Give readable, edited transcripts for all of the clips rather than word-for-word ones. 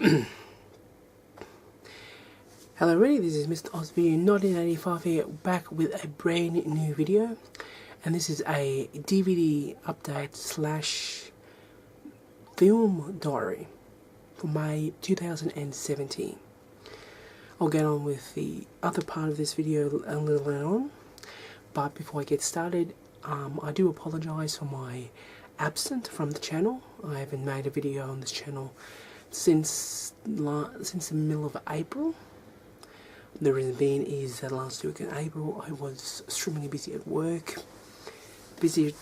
Hello everybody, this is Mr. Osby 1985 here, back with a brand new video, and this is a DVD update slash film diary for May 2017. I'll get on with the other part of this video a little later on, but before I get started, I do apologise for my absence from the channel. I haven't made a video on this channel since the middle of April. The reason being is that last week in April I was extremely busy at work, busy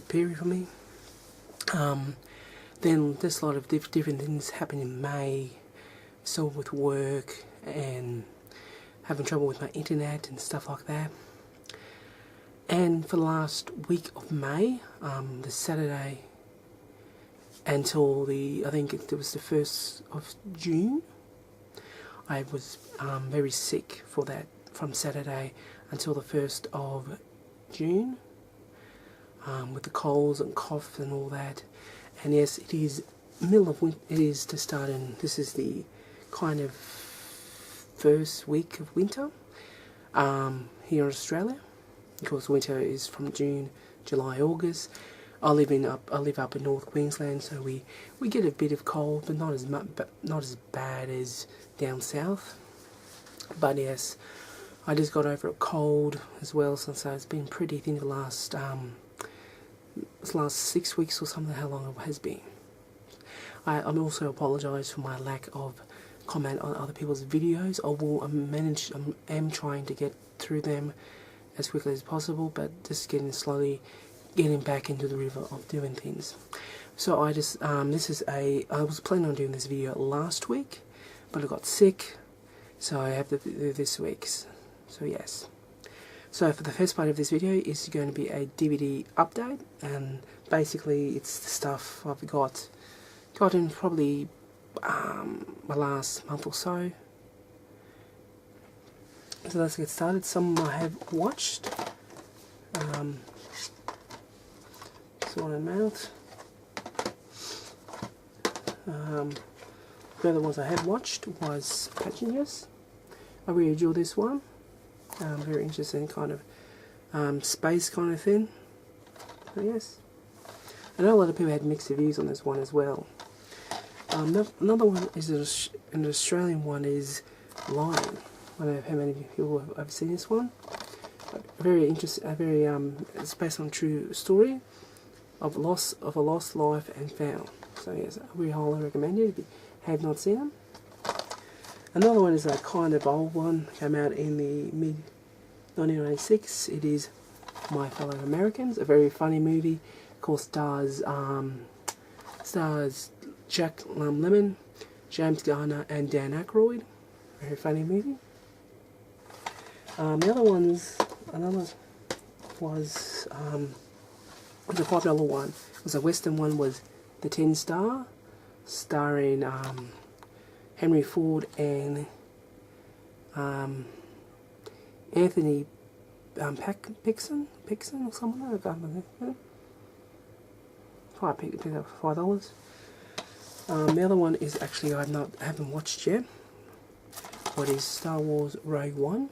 period for me. Then there's a lot of different things happened in May, so with work and having trouble with my internet and stuff like that. And for the last week of May, the Saturday until I think it was the 1st of June, I was very sick for that, from Saturday until the 1st of June, with the colds and cough and all that. And yes, it is middle of winter. It is to start, and this is the kind of first week of winter here in Australia. Of course, winter is from June, July, August. I live up in North Queensland, so we get a bit of cold, but not as bad as down south. But yes, I just got over a cold as well, since it's been pretty thin the last 6 weeks or something. How long it has been. I'm also apologise for my lack of comment on other people's videos. I am trying to get through them as quickly as possible, but just slowly getting back into the river of doing things. So I just I was planning on doing this video last week, but I got sick, so I have to do this week's. So yes. So for the first part of this video is going to be a DVD update, and basically it's the stuff I've gotten probably my last month or so. So let's get started. Some I have watched. Sort them out. The other ones I have watched was Petunias. I really enjoyed this one. Very interesting kind of space kind of thing. So yes. I know a lot of people had mixed reviews on this one as well. Another one is an Australian one is Lion. I don't know how many people have seen this one. Very interesting. It's based on a true story of a lost life and found. So yes, we highly recommend it if you have not seen them. Another one is a kind of old one, came out in the mid 1996. It is My Fellow Americans, a very funny movie. Of course, stars Jack Lemmon, James Garner, and Dan Aykroyd. Very funny movie. The other was the $5 one. It was a Western one, was The 10 Star, starring Henry Ford and Anthony Pixon or something. I can't remember. I picked up for $5. The other one is actually I haven't watched yet. What is Star Wars Rogue One,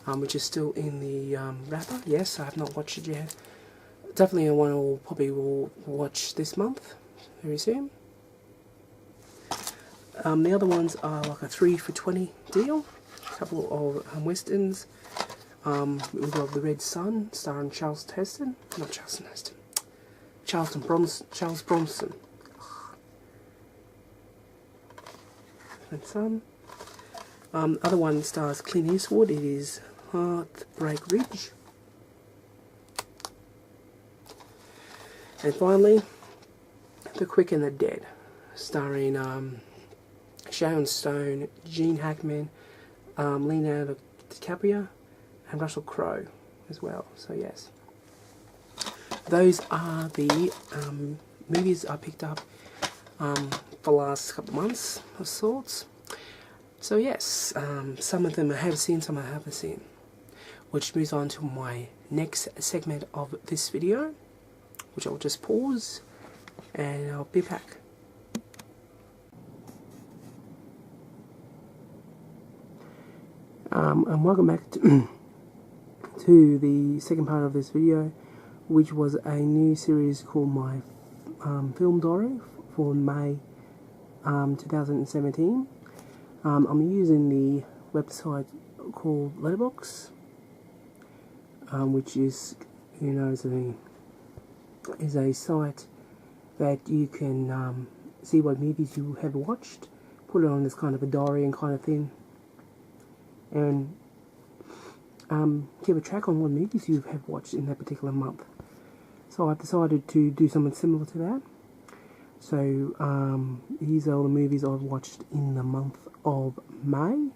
which is still in the wrapper. Yes, I have not watched it yet. Definitely one I probably will watch this month, very soon. The other ones are like a 3 for $20 deal. A couple of westerns. We've got The Red Sun, starring Charles Bronson. Red Sun. Other one stars Clint Eastwood. It is Heartbreak Ridge. And finally, The Quick and the Dead, starring Sharon Stone, Gene Hackman, Leonardo DiCaprio, and Russell Crowe as well. So yes, those are the movies I picked up for the last couple of months of sorts. So yes, some of them I have seen, some I haven't seen, which moves on to my next segment of this video, which I'll just pause and I'll be back. And welcome back to the second part of this video, which was a new series called my film diary for May 2017. I'm using the website called Letterboxd, which is, is a site that you can see what movies you have watched, put it on this kind of a diary and kind of thing, and keep a track on what movies you have watched in that particular month. So I've decided to do something similar to that. So these are all the movies I've watched in the month of May.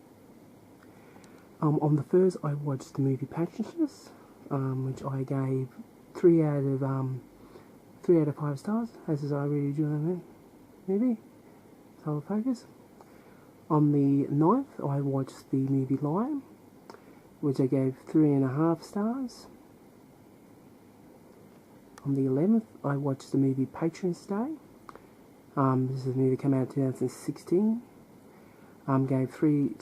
On the first, I watched the movie Passengers, which I gave 3 out of 5 stars. As I really enjoyed that movie. So focus. On the 9th, I watched the movie Lion, which I gave 3.5 stars. On the 11th, I watched the movie Patrons Day. This is a movie that came out in 2016. Gave 3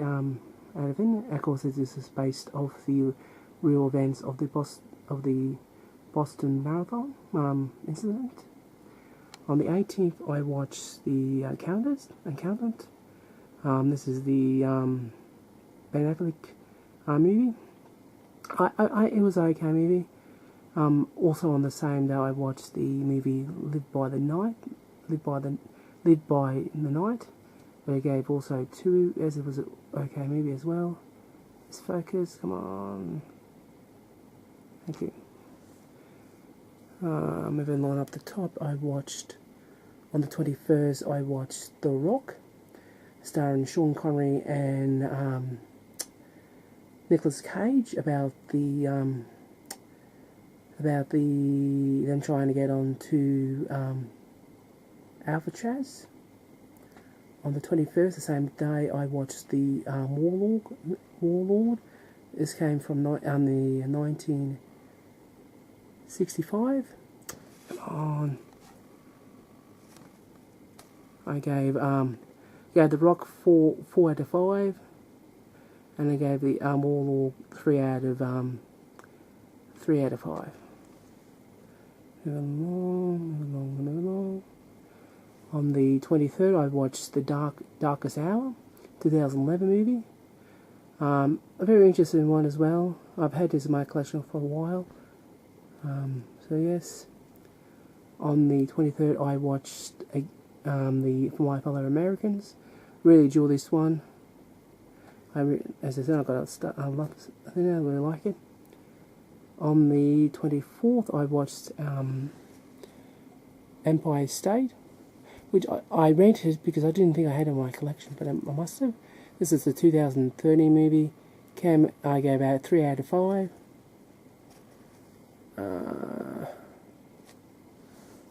out of 10. Of course, this is based off the real events of the Boston Marathon incident. On the 18th, I watched the Accountant. This is the Ben Affleck movie. It was an okay movie. Also on the same day, I watched the movie Live by the Night. But I gave also 2, as it was an okay movie as well. Let's focus, come on. Thank you. Moving on up the top, I watched, on the 21st, I watched The Rock, starring Sean Connery and Nicolas Cage, about them trying to get on to Alcatraz. On the 21st, the same day, I watched the Warlord. This came from the 1965. Come on. I gave The Rock 4 out of 5, and I gave the Warlord 3 out of 5. Moving along. On the 23rd, I watched The Darkest Hour, 2011 movie. A very interesting one as well. I've had this in my collection for a while. So yes. On the 23rd, I watched the For My Fellow Americans. Really enjoyed this one. As I said, I really like it. On the 24th, I watched Empire State, which I rented because I didn't think I had it in my collection, but I must have. This is the 2013 movie. I gave out 3 out of 5.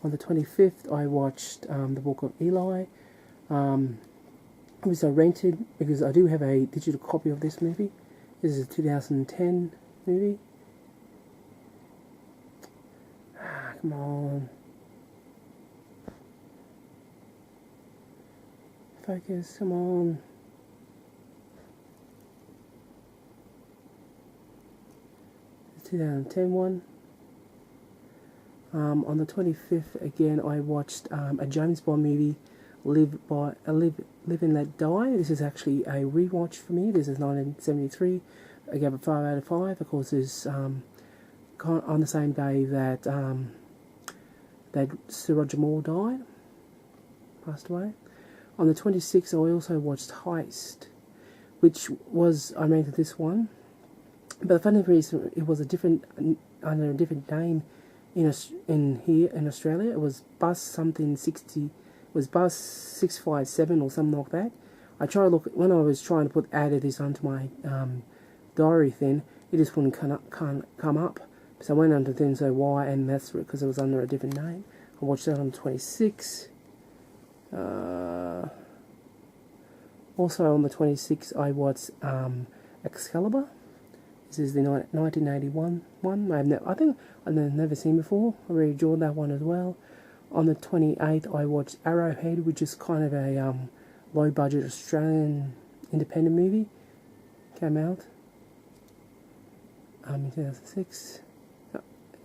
On the 25th, I watched The Book of Eli, which I rented because I do have a digital copy of this movie. This is a 2010 movie. Come on. Focus, come on. The 2010 one. On the 25th, again, I watched a James Bond movie, Live and Let Die. This is actually a rewatch for me. This is 1973. I gave it 5 out of 5. Of course, it's on the same day that Sir Roger Moore passed away. On the 26th, I also watched Heist, which was, I rented this one, but the funny reason, it was under a different name here in Australia. It was Bus 657 or something like that. I tried to look, when I was trying to added this onto my diary thing, it just wouldn't come up. So I went under things, so why, and that's because it was under a different name. I watched that on the 26th. Also on the 26th, I watched Excalibur. This is the 1981 one. I think I've never seen before. I really enjoyed that one as well. On the 28th, I watched Arrowhead, which is kind of a low-budget Australian independent movie. came out in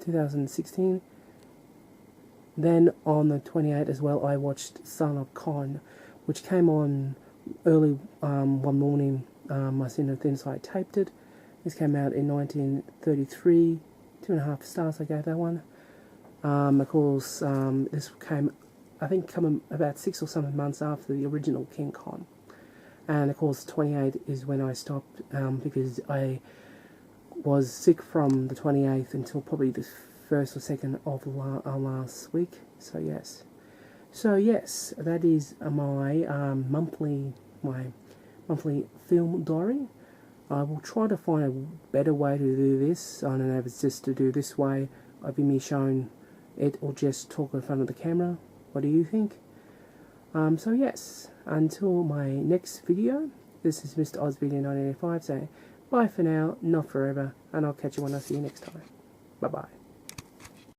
2016. Then on the 28th as well, I watched Son of Khan, which came on early one morning. I seen it then, so I taped it. This came out in 1933. 2.5 stars I gave that one. Of course, this came, I think, coming about 6 or 7 months after the original King Kong. And of course, 28 is when I stopped because I was sick from the 28th until probably the 1st or 2nd of last week. So yes, that is my monthly film diary. I will try to find a better way to do this. I don't know if it's just to do this way of me showing it or just talk in front of the camera. What do you think? So yes, until my next video, this is Mr. Ozvideo 1985 saying bye for now, not forever, and I'll catch you when I see you next time. Bye bye.